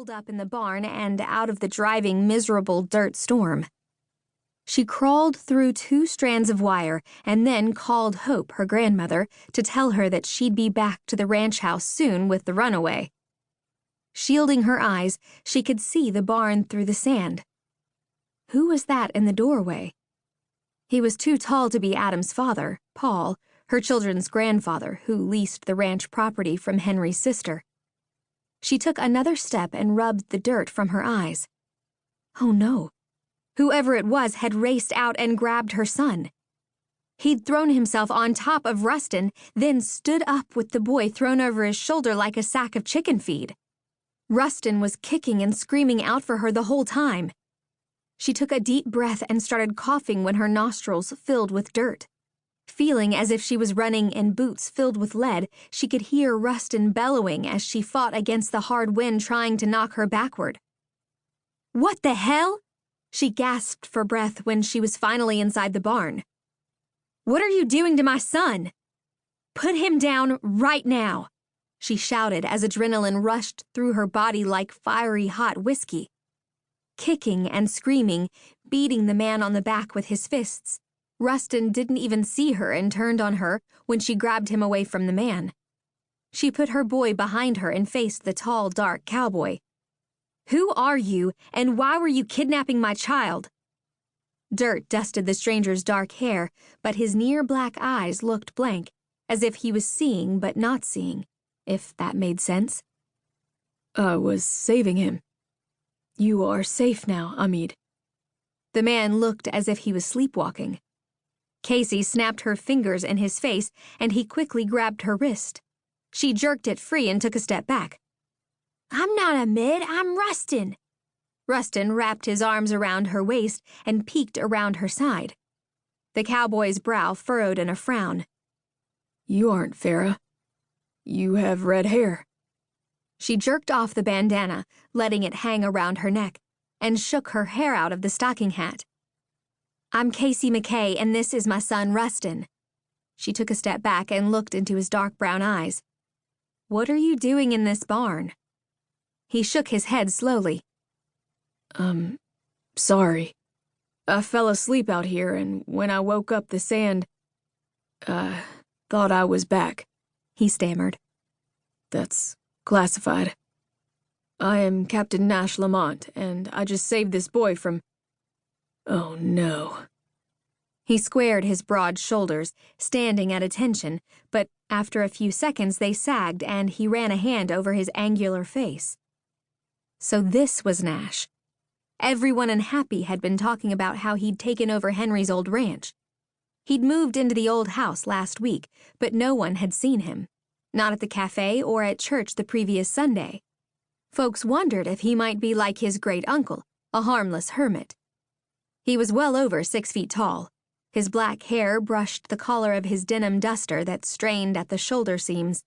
holed up in the barn and out of the driving, miserable dirt storm. She crawled through 2 strands of wire and then called Hope, her grandmother, to tell her that she'd be back to the ranch house soon with the runaway. Shielding her eyes, she could see the barn through the sand. Who was that in the doorway? He was too tall to be Adam's father, Paul, her children's grandfather, who leased the ranch property from Henry's sister. She took another step and rubbed the dirt from her eyes. Oh no. Whoever it was had raced out and grabbed her son. He'd thrown himself on top of Rustin, then stood up with the boy thrown over his shoulder like a sack of chicken feed. Rustin was kicking and screaming out for her the whole time. She took a deep breath and started coughing when her nostrils filled with dirt. Feeling as if she was running in boots filled with lead, she could hear Rustin bellowing as she fought against the hard wind trying to knock her backward. "What the hell?" She gasped for breath when she was finally inside the barn. "What are you doing to my son? Put him down right now," she shouted as adrenaline rushed through her body like fiery hot whiskey. Kicking and screaming, beating the man on the back with his fists, Rustin didn't even see her and turned on her when she grabbed him away from the man. She put her boy behind her and faced the tall, dark cowboy. "Who are you, and why were you kidnapping my child?" Dirt dusted the stranger's dark hair, but his near-black eyes looked blank, as if he was seeing but not seeing, if that made sense. "I was saving him. You are safe now, Amid." The man looked as if he was sleepwalking. Casey snapped her fingers in his face, and he quickly grabbed her wrist. She jerked it free and took a step back. "I'm not Amid, I'm Rustin." Rustin wrapped his arms around her waist and peeked around her side. The cowboy's brow furrowed in a frown. "You aren't Farah. You have red hair." She jerked off the bandana, letting it hang around her neck, and shook her hair out of the stocking hat. "I'm Casey McKay, and this is my son, Rustin." She took a step back and looked into his dark brown eyes. "What are you doing in this barn?" He shook his head slowly. Sorry. I fell asleep out here, and when I woke up the sand, thought I was back," he stammered. "That's classified. I am Captain Nash Lamont, and I just saved this boy from... Oh, no." He squared his broad shoulders, standing at attention, but after a few seconds they sagged and he ran a hand over his angular face. So this was Nash. Everyone in Happy had been talking about how he'd taken over Henry's old ranch. He'd moved into the old house last week, but no one had seen him. Not at the cafe or at church the previous Sunday. Folks wondered if he might be like his great-uncle, a harmless hermit. He was well over 6 feet tall. His black hair brushed the collar of his denim duster that strained at the shoulder seams,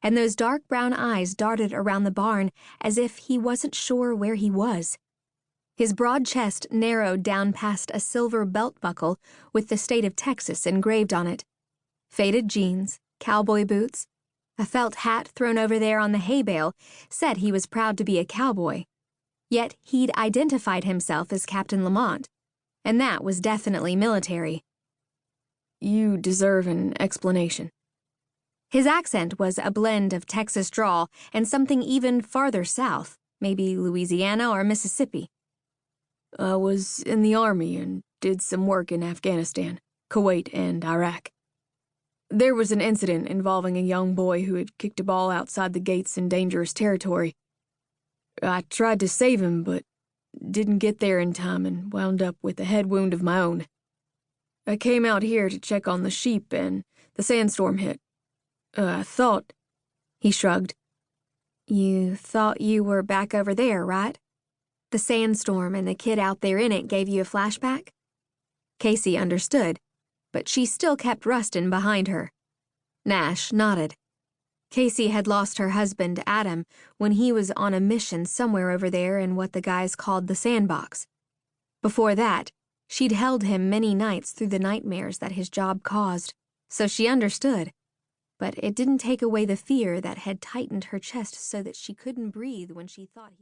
and those dark brown eyes darted around the barn as if he wasn't sure where he was. His broad chest narrowed down past a silver belt buckle with the state of Texas engraved on it. Faded jeans, cowboy boots, a felt hat thrown over there on the hay bale said he was proud to be a cowboy. Yet he'd identified himself as Captain Lamont, and that was definitely military. "You deserve an explanation." His accent was a blend of Texas drawl and something even farther south, maybe Louisiana or Mississippi. "I was in the Army and did some work in Afghanistan, Kuwait, and Iraq. There was an incident involving a young boy who had kicked a ball outside the gates in dangerous territory. I tried to save him, but didn't get there in time and wound up with a head wound of my own. I came out here to check on the sheep and the sandstorm hit. I thought..." He shrugged. "You thought you were back over there, right? The sandstorm and the kid out there in it gave you a flashback?" Casey understood, but she still kept Rustin behind her. Nash nodded. Casey had lost her husband, Adam, when he was on a mission somewhere over there in what the guys called the sandbox. Before that, she'd held him many nights through the nightmares that his job caused, so she understood. But it didn't take away the fear that had tightened her chest so that she couldn't breathe when she thought he